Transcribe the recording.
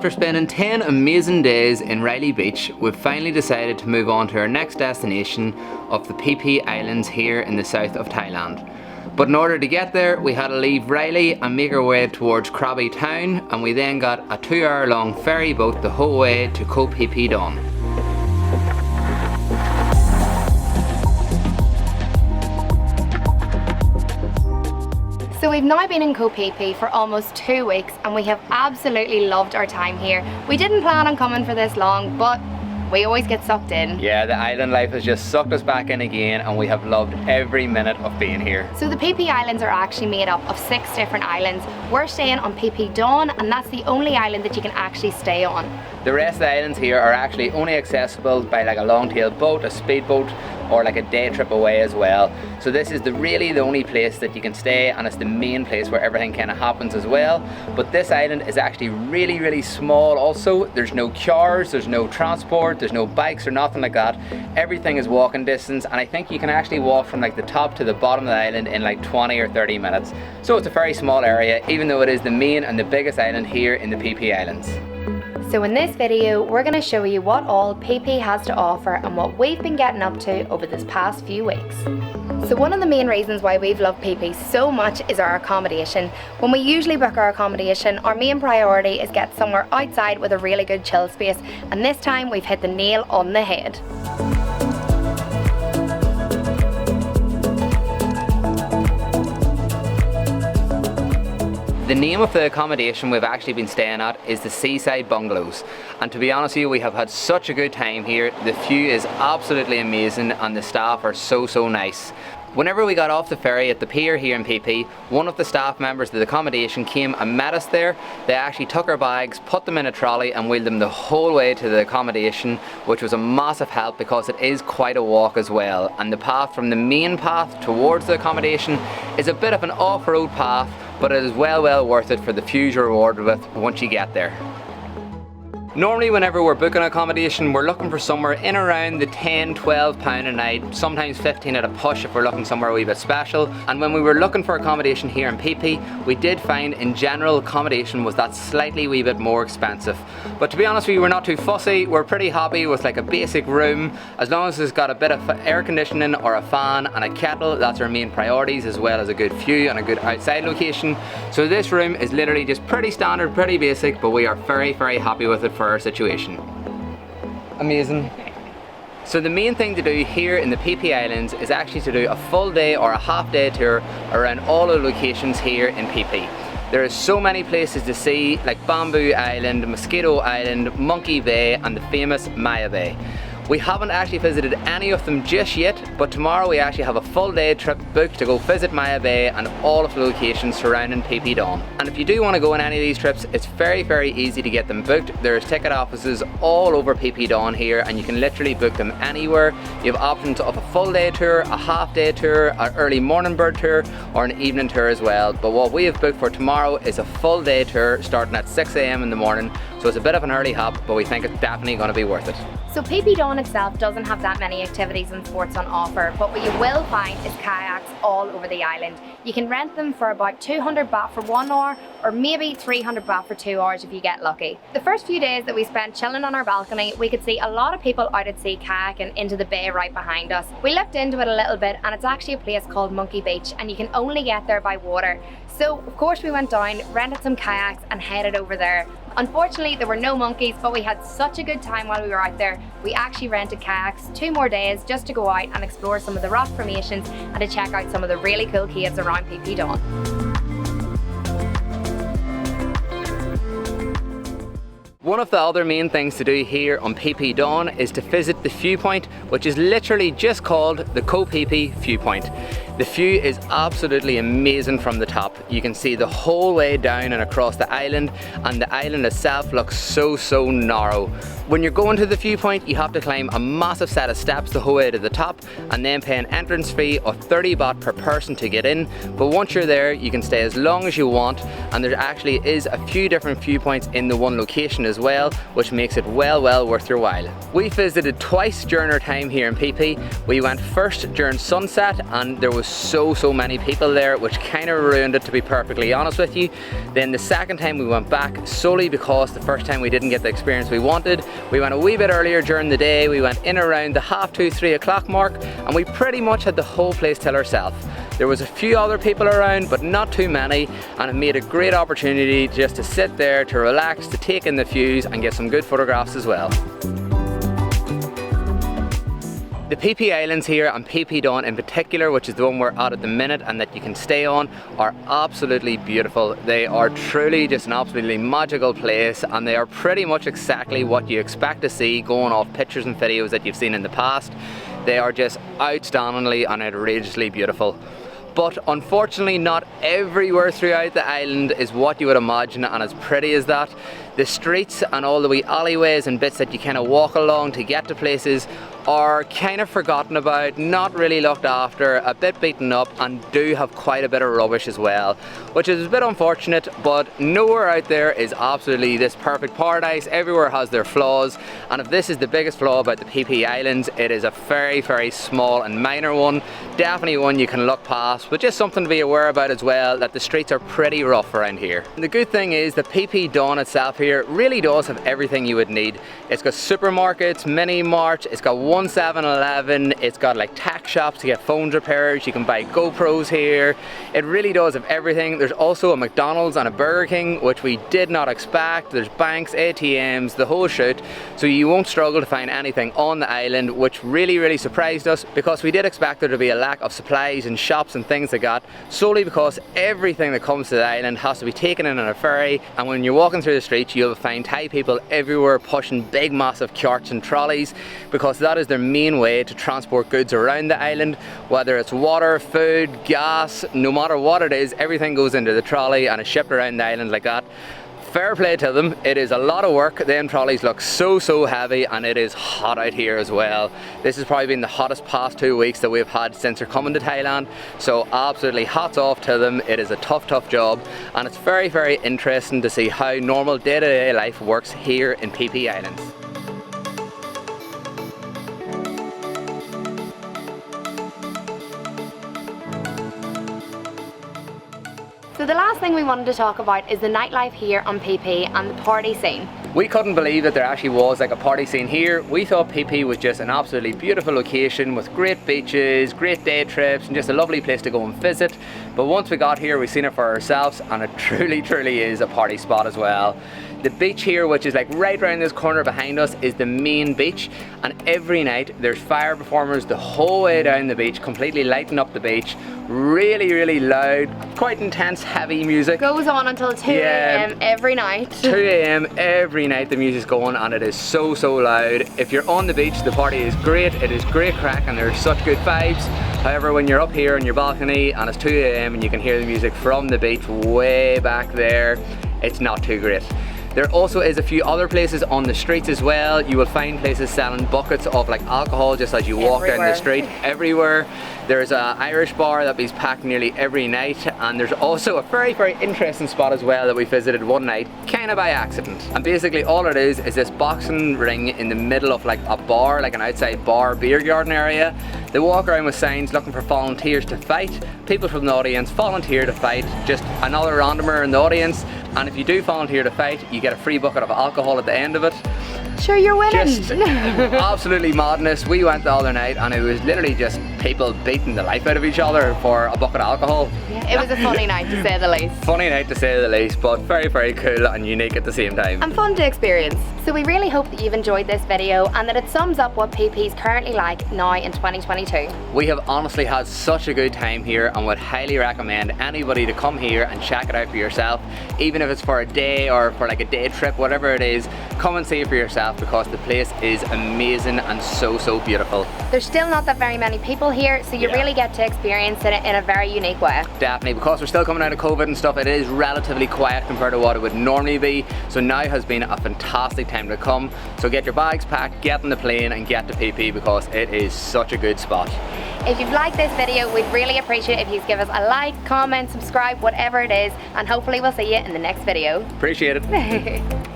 After spending 10 amazing days in Riley Beach, we've finally decided to move on to our next destination of the Phi Phi Islands here in the south of Thailand. But in order to get there, we had to leave Riley and make our way towards Krabi town, and we then got a 2-hour long ferry boat the whole way to Phi Phi Don. So we've now been in Phi Phi for almost 2 weeks and we have absolutely loved our time here. We didn't plan on coming for this long, but we always get sucked in. Yeah, the island life has just sucked us back in again and we have loved every minute of being here. So the Phi Phi Islands are actually made up of 6 different islands. We're staying on Phi Phi Don and that's the only island that you can actually stay on. The rest of the islands here are actually only accessible by like a long-tailed boat, a speedboat, or like a day trip away as well. So this is really the only place that you can stay, and it's the main place where everything kind of happens as well. But this island is actually really small also. There's no cars, there's no transport, there's no bikes or nothing like that. Everything is walking distance, and I think you can actually walk from like the top to the bottom of the island in like 20 or 30 minutes. So it's a very small area, even though it is the main and the biggest island here in the Phi Phi Islands. So in this video, we're going to show you what all Phi Phi has to offer and what we've been getting up to over this past few weeks. So one of the main reasons why we've loved Phi Phi so much is our accommodation. When we usually book our accommodation, our main priority is get somewhere outside with a really good chill space, and this time we've hit the nail on the head. The name of the accommodation we've actually been staying at is the Seaside Bungalows, and to be honest with you, we have had such a good time here. The view is absolutely amazing and the staff are so nice. Whenever we got off the ferry at the pier here in Phi Phi, one of the staff members of the accommodation came and met us there. They actually took our bags, put them in a trolley and wheeled them the whole way to the accommodation, which was a massive help because it is quite a walk as well, and the path from the main path towards the accommodation is a bit of an off-road path, but it is well worth it for the views you're rewarded with once you get there. Normally whenever we're booking accommodation, we're looking for somewhere in around the £10–12 a night, sometimes 15 at a push if we're looking somewhere a wee bit special. And when we were looking for accommodation here in Phi Phi, we did find in general accommodation was that slightly wee bit more expensive. But to be honest with you, we're not too fussy. We're pretty happy with like a basic room, as long as it's got a bit of air conditioning or a fan and a kettle. That's our main priorities, as well as a good view and a good outside location. So this room is literally just pretty standard, pretty basic, but we are very happy with it for our situation. Amazing. So the main thing to do here in the Phi Phi Islands is actually to do a full day or a half day tour around all the locations here in Phi Phi. There are so many places to see, like Bamboo Island, Mosquito Island, Monkey Bay and the famous Maya Bay. We haven't actually visited any of them just yet, but tomorrow we actually have a full day trip booked to go visit Maya Bay and all of the locations surrounding Phi Phi Don. And if you do want to go on any of these trips, it's very easy to get them booked. There's ticket offices all over Phi Phi Don here and you can literally book them anywhere. You have options of a full day tour, a half day tour, an early morning bird tour or an evening tour as well. But what we have booked for tomorrow is a full day tour starting at 6 AM in the morning. So it's a bit of an early hop, but we think it's definitely going to be worth it. So Phi Phi Don itself doesn't have that many activities and sports on offer, but what you will find is kayaks all over the island. You can rent them for about 200 baht for 1 hour or maybe 300 baht for 2 hours if you get lucky. The first few days that we spent chilling on our balcony, we could see a lot of people out at sea kayaking into the bay right behind us. We looked into it a little bit and it's actually a place called Monkey Beach and you can only get there by water. So of course we went down, rented some kayaks and headed over there. Unfortunately there were no monkeys, but we had such a good time while we were out there. We actually rented kayaks 2 more days just to go out and explore some of the rock formations and to check out some of the really cool caves around Phi Phi Don. One of the other main things to do here on Phi Phi Don is to visit the Viewpoint, which is literally just called the Phi Phi Viewpoint. The view is absolutely amazing from the top. You can see the whole way down and across the island, and the island itself looks so narrow. When you're going to the Viewpoint, you have to climb a massive set of steps the whole way to the top and then pay an entrance fee of 30 baht per person to get in. But once you're there, you can stay as long as you want, and there actually is a few different viewpoints in the one location as well, which makes it well worth your while. We visited twice during our time here in Phi Phi. We went first during sunset and there was so many people there, which kind of ruined it, to be perfectly honest with you. Then the second time we went back, solely because the first time we didn't get the experience we wanted. We went a wee bit earlier during the day. We went in around the 2:30, 3 o'clock mark, and we pretty much had the whole place to ourselves. There was a few other people around, but not too many, and it made a great opportunity just to sit there, to relax, to take in the views and get some good photographs as well. The Phi Phi Islands here, and Phi Phi Don in particular, which is the one we're at the minute and that you can stay on, are absolutely beautiful. They are truly just an absolutely magical place, and they are pretty much exactly what you expect to see going off pictures and videos that you've seen in the past. They are just outstandingly and outrageously beautiful. But unfortunately, not everywhere throughout the island is what you would imagine and as pretty as that. The streets and all the wee alleyways and bits that you kind of walk along to get to places are kind of forgotten about, not really looked after, a bit beaten up, and do have quite a bit of rubbish as well, which is a bit unfortunate. But nowhere out there is absolutely this perfect paradise. Everywhere has their flaws, and if this is the biggest flaw about the Phi Phi Islands, it is a very small and minor one. Definitely one you can look past, but just something to be aware about as well, that the streets are pretty rough around here. And the good thing is the Phi Phi Don itself here really does have everything you would need. It's got supermarkets, mini marts, it's got one 7-Eleven, it's got like tech shops to get phones repairs, you can buy GoPros here. It really does have everything. There's also a McDonald's and a Burger King, which we did not expect. There's banks, ATMs, the whole shoot, so you won't struggle to find anything on the island, which really surprised us, because we did expect there to be a lack of supplies and shops and things like that, solely because everything that comes to the island has to be taken in on a ferry, and when you're walking through the streets you'll find Thai people everywhere pushing big massive carts and trolleys, because that is their main way to transport goods around the island. Whether it's water, food, gas, no matter what it is, everything goes into the trolley and is shipped around the island like that. Fair play to them. It is a lot of work. Them trolleys look so heavy, and it is hot out here as well. This has probably been the hottest past 2 weeks that we've had since we're coming to Thailand, so absolutely hats off to them. It is a tough job, and it's very interesting to see how normal day-to-day life works here in Phi Phi Islands. So the last thing we wanted to talk about is the nightlife here on Phi Phi and the party scene. We couldn't believe that there actually was like a party scene here. We thought Phi Phi was just an absolutely beautiful location with great beaches, great day trips, and just a lovely place to go and visit. But once we got here, we've seen it for ourselves, and it truly is a party spot as well. The beach here, which is like right around this corner behind us, is the main beach, and every night there's fire performers the whole way down the beach, completely lighting up the beach. Really loud, quite intense, heavy music. Goes on until 2 a.m. every night. 2 a.m. every night the music's going, and it is so loud. If you're on the beach, the party is great. It is great crack, and there's such good vibes. However, when you're up here on your balcony and it's 2 a.m. and you can hear the music from the beach way back there, it's not too great. There also is a few other places on the streets as well. You will find places selling buckets of like alcohol just as you walk down the street, everywhere. There's an Irish bar that is packed nearly every night, and there's also a very interesting spot as well that we visited one night, kind of by accident. And basically all it is this boxing ring in the middle of like a bar, like an outside bar, beer garden area. They walk around with signs looking for volunteers to fight. People from the audience volunteer to fight, just another randomer in the audience, and if you do volunteer to fight, you get a free bucket of alcohol at the end of it. Sure, you're winning. Just absolutely madness. We went the other night and it was literally just people beating the life out of each other for a bucket of alcohol. Yeah, it was a funny night to say the least. Funny night to say the least, but very cool and unique at the same time. And fun to experience. So we really hope that you've enjoyed this video and that it sums up what Phi Phi is currently like now in 2022. We have honestly had such a good time here and would highly recommend anybody to come here and check it out for yourself. Even if it's for a day or for like a day trip, whatever it is, come and see it for yourself, because the place is amazing and so beautiful. There's still not that very many people here, so you really get to experience it in a very unique way. Definitely, because we're still coming out of COVID and stuff, it is relatively quiet compared to what it would normally be, so now has been a fantastic time to come. So get your bags packed, get on the plane and get to Phi Phi, because it is such a good spot. If you've liked this video, we'd really appreciate if you give us a like, comment, subscribe, whatever it is, and hopefully we'll see you in the next video. Appreciate it.